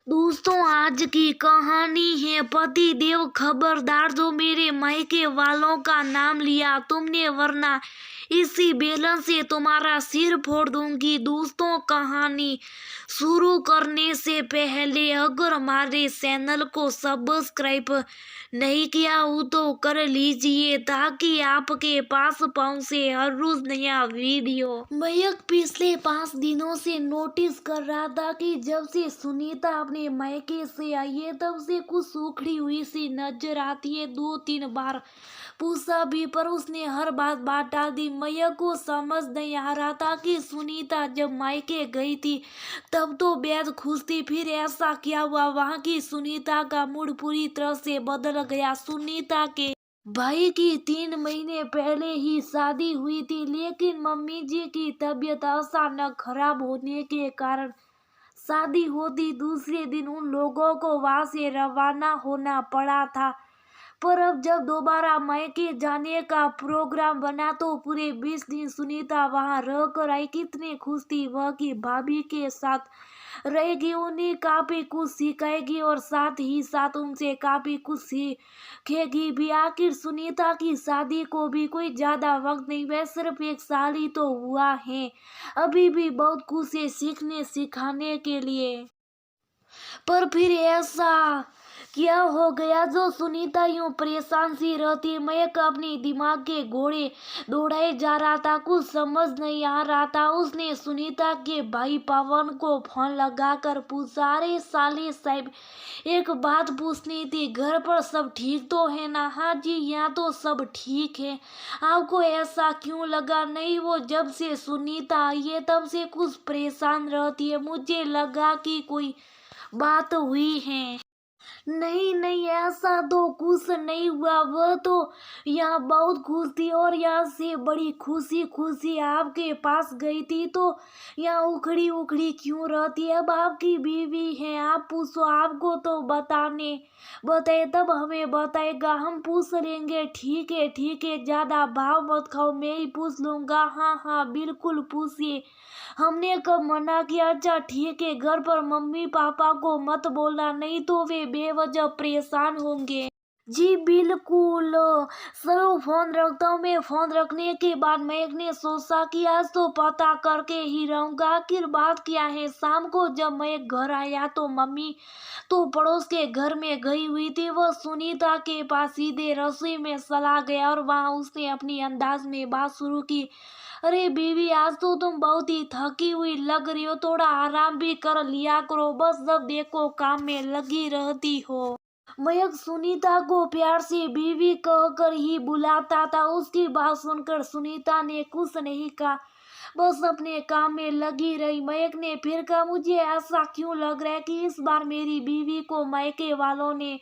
दोस्तों, आज की कहानी है पति देव खबरदार, जो मेरे मायके वालों का नाम लिया तुमने, वरना इसी बेलन से तुम्हारा सिर फोड़ दूंगी। दोस्तों, कहानी शुरू करने से पहले अगर हमारे चैनल को सब्सक्राइब नहीं किया हो तो कर लीजिए, ताकि आपके पास पहुंचे हर रोज नया वीडियो। मयंक पिछले 5 दिनों से नोटिस कर रहा था कि जब से सुनीता अपने मायके से आई है तब से कुछ सूखड़ी हुई सी नजर आती है। 2-3 बार पूछा भी, पर उसने हर बात डाल दी। मयंक को समझ नहीं आ रहा था कि सुनीता जब मायके गई थी तब तो बेहद खुश थी, फिर ऐसा क्या हुआ वहां की सुनीता का मूड पूरी तरह से बदल गया। सुनीता के भाई की 3 महीने पहले ही शादी हुई थी, लेकिन मम्मी जी की तबीयत अचानक खराब होने के कारण शादी होती दूसरे दिन उन लोगों को वहां से रवाना होना पड़ा था। पर अब जब दोबारा मायके जाने का प्रोग्राम बना तो पूरे 20 दिन सुनीता वहां रह कर आई। कितनी खुश थी वह कि भाभी के साथ रहेगी, उन्हें काफी कुछ सिखाएगी और साथ ही साथ उनसे काफी कुछ सीखेगी भी। आखिर सुनीता की शादी को भी कोई ज्यादा वक्त नहीं हुआ, सिर्फ 1 साल ही तो हुआ है। अभी भी बहुत कुछ है सीखने सिखाने के लिए। पर फिर ऐसा क्या हो गया जो सुनीता यूं परेशान सी रहती? मयंक अपनी दिमाग के घोड़े दौड़ाए जा रहा था, कुछ समझ नहीं आ रहा था। उसने सुनीता के भाई पवन को फोन लगाकर पूछा, अरे साले साहब, एक बात पूछनी थी, घर पर सब ठीक तो है ना? हाँ जी, यहाँ तो सब ठीक है। आपको ऐसा क्यों लगा? नहीं, वो जब से सुनीता आई है तब से कुछ परेशान रहती है, मुझे लगा कि कोई बात हुई है। नहीं नहीं, ऐसा तो कुछ नहीं हुआ, वह तो यहाँ बहुत खुश थी और यहाँ से बड़ी खुशी खुशी आपके पास गई थी, तो यहाँ उखड़ी उखड़ी क्यों रहती है? अब आपकी बीवी है, आप पूछो, आपको तो बताए तब हमें बताएगा, हम पूछ लेंगे। ठीक है, ज्यादा भाव मत खाओ, मैं ही पूछ लूंगा। हाँ हाँ बिल्कुल पूछिए, हमने कब मना किया? अच्छा ठीक है, घर पर मम्मी पापा को मत बोलना, नहीं तो वे बेवजह परेशान होंगे। जी बिल्कुल। चलो फोन रखता हूँ। मैं फोन रखने के बाद मयंक ने सोचा कि आज तो पता करके ही रहूंगा आखिर बात क्या है। शाम को जब मयंक घर आया तो मम्मी तो पड़ोस के घर में गई हुई थी। वह सुनीता के पास सीधे रसोई में चला गया और वहां उसने अपनी अंदाज में बात शुरू की, अरे बीवी, आज तो तुम बहुत ही थकी हुई लग रही हो, थोड़ा आराम भी कर लिया करो, बस जब देखो काम में लगी रहती हो। मयंक सुनीता को प्यार से बीवी कहकर ही बुलाता था। उसकी बात सुनकर सुनीता ने कुछ नहीं कहा, बस अपने काम में लगी रही। मयंक ने फिर कहा, मुझे ऐसा क्यों लग रहा है कि इस बार मेरी बीवी को मायके वालों ने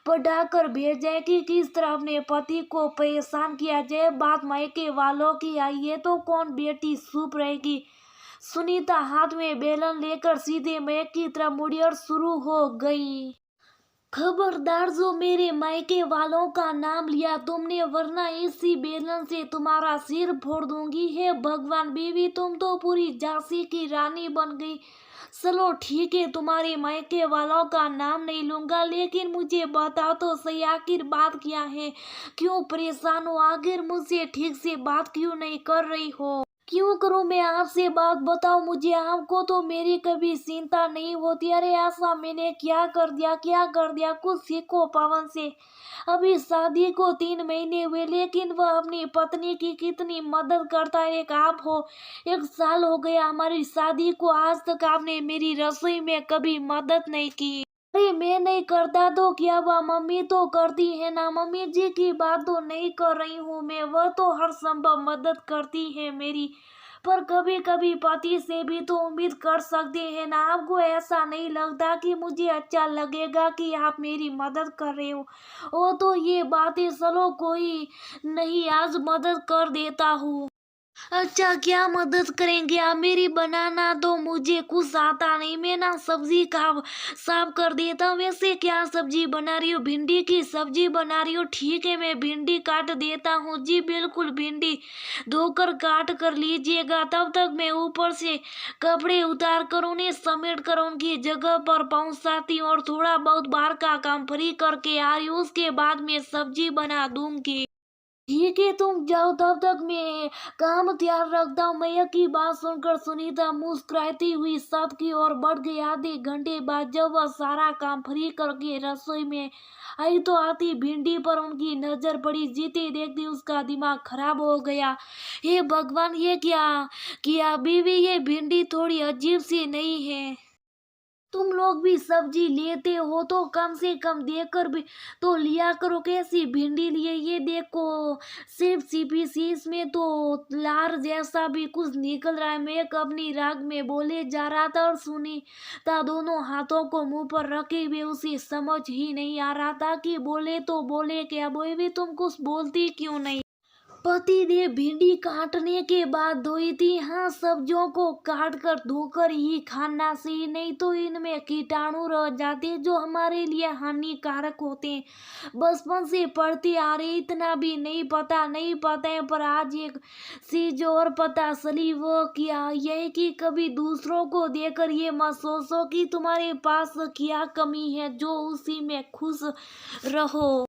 पढ़ाकर भेजा है कि किस तरह अपने पति को परेशान किया जाए। बात मायके वालों की आई है तो कौन बेटी चुप रहेगी? सुनीता हाथ में बेलन लेकर सीधे मयंक की तरफ मुड़ी और शुरू हो गई, खबरदार, जो मेरे मायके वालों का नाम लिया तुमने, वरना इसी बेलन से तुम्हारा सिर फोड़ दूंगी। हे भगवान, बीवी तुम तो पूरी झांसी की रानी बन गई। चलो ठीक है, तुम्हारे मायके वालों का नाम नहीं लूंगा, लेकिन मुझे बताओ तो सही, आखिर बात क्या है? क्यों परेशान हो? आखिर मुझसे ठीक से बात क्यों नहीं कर रही हो? क्यों करूं मैं आपसे बात, बताओ मुझे। आपको तो मेरी कभी चिंता नहीं होती? अरे ऐसा मैंने क्या कर दिया? कुछ सीखो पवन से। अभी शादी को 3 महीने हुए, लेकिन वह अपनी पत्नी की कितनी मदद करता है। एक आप हो, 1 साल हो गया हमारी शादी को, आज तक आपने मेरी रसोई में कभी मदद नहीं की। अरे मैं नहीं करता तो क्या हुआ, मम्मी तो करती है ना? मम्मी जी की बात तो नहीं कर रही हूँ मैं, वह तो हर संभव मदद करती है मेरी, पर कभी कभी पति से भी तो उम्मीद कर सकते हैं ना? आपको ऐसा नहीं लगता कि मुझे अच्छा लगेगा कि आप मेरी मदद कर रहे हो? ओ तो ये बातें, चलो कोई नहीं, आज मदद कर देता हूँ। अच्छा, क्या मदद करेंगे आप मेरी? बनाना तो मुझे कुछ आता नहीं, मैं ना सब्जी का साफ कर देता हूँ। वैसे क्या सब्जी बना रही हो? भिंडी की सब्जी बना रही हो? ठीक है, मैं भिंडी काट देता हूँ। जी बिल्कुल, भिंडी धोकर काट कर लीजिएगा। तब तक मैं ऊपर से कपड़े उतार कर उन्हें समेट कर उनकी जगह पर पहुंचाती हूँ और थोड़ा बहुत बाहर का काम फ्री करके आ रही हूँ। उसके बाद मैं सब्जी बना दूंगी। ठीक है, तुम जाओ, तब तक मैं काम तैयार रखता हूँ। मैया की बात सुनकर सुनीता मुस्कुराती हुई सबकी ओर बढ़ गई। आधे घंटे बाद जब वह सारा काम फ्री करके रसोई में आई तो आती भिंडी पर उनकी नजर पड़ी। जीते देखती उसका दिमाग खराब हो गया। हे भगवान, ये क्या किया बीवी? ये भिंडी थोड़ी अजीब सी नहीं है? तुम लोग भी सब्जी लेते हो तो कम से कम देखकर भी तो लिया करो। कैसी भिंडी लिए? ये देखो, सिर्फ सीपीसी, इसमें तो लार जैसा भी कुछ निकल रहा है। मैं अपनी राग में बोले जा रहा था और सुनीता दोनों हाथों को मुंह पर रखे हुए उसे समझ ही नहीं आ रहा था कि बोले तो बोले क्या। बोए भी, तुम कुछ बोलती क्यों नहीं? पति ने भिंडी काटने के बाद धोई थी। हाँ, सब्जियों को काट कर धोकर ही खाना चाहिए, नहीं तो इनमें कीटाणु रह जाते हैं जो हमारे लिए हानिकारक होते हैं। बचपन से पढ़ती आ रही, इतना भी नहीं पता है, पर आज एक चीज और पता चली। वो क्या? यह कि कभी दूसरों को देखकर ये मत सोचो कि तुम्हारे पास क्या कमी है, जो उसी में खुश रहो।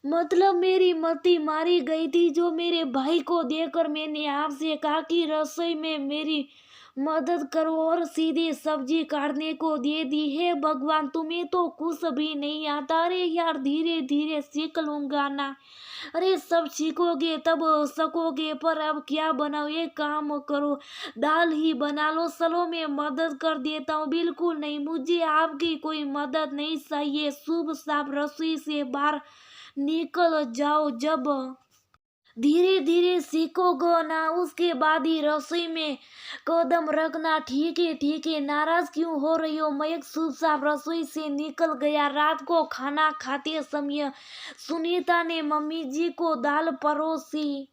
मतलब मेरी मती मारी गई थी जो मेरे भाई को देखकर मैंने आपसे कहा कि रसोई में मेरी मदद करो और सीधे सब्जी काटने को दे दी है। भगवान, तुम्हें तो कुछ भी नहीं आता। अरे यार, धीरे धीरे सीख लूंगा ना। अरे सब सीखोगे तब सकोगे, पर अब क्या बनाओ? ये काम करो, दाल ही बना लो। चलो मैं मदद कर देता हूँ। बिल्कुल नहीं, मुझे आपकी कोई मदद नहीं चाहिए। शुभ साफ रसोई से बाहर निकल जाओ। जब धीरे धीरे सीखोगे ना, उसके बाद ही रसोई में कदम रखना। ठीक है, नाराज क्यों हो रही हो? मयंक चुपचाप रसोई से निकल गया। रात को खाना खाते समय सुनीता ने मम्मी जी को दाल परोसी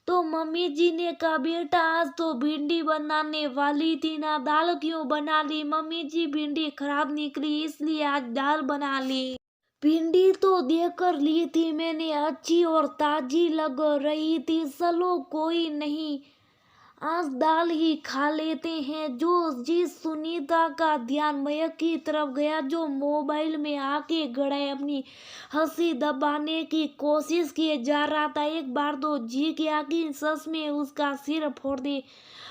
तो मम्मी जी ने कहा, बेटा आज तो भिंडी बनाने वाली थी ना, दाल क्यों बना ली? मम्मी जी, भिंडी खराब निकली इसलिए आज दाल बना ली। भिंडी तो देकर ली थी मैंने, अच्छी और ताजी लग रही थी। चलो कोई नहीं, आज दाल ही खा लेते हैं। जो जिस सुनीता का ध्यान मयंक की तरफ गया जो मोबाइल में आके गड़े अपनी हंसी दबाने की कोशिश किए जा रहा था। एक बार तो जी गया कि सच में उसका सिर फोड़ दे,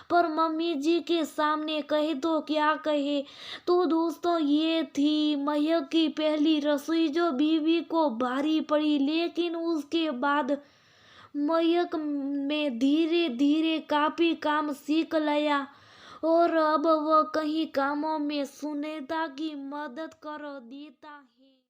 पर मम्मी जी के सामने कहे तो क्या कहे। तो दोस्तों, ये थी मयंक की पहली रसोई जो बीवी को भारी पड़ी, लेकिन उसके बाद मयंक में धीरे धीरे काफी काम सीख लिया और अब वह कई कामों में सुनीता की मदद कर देता है।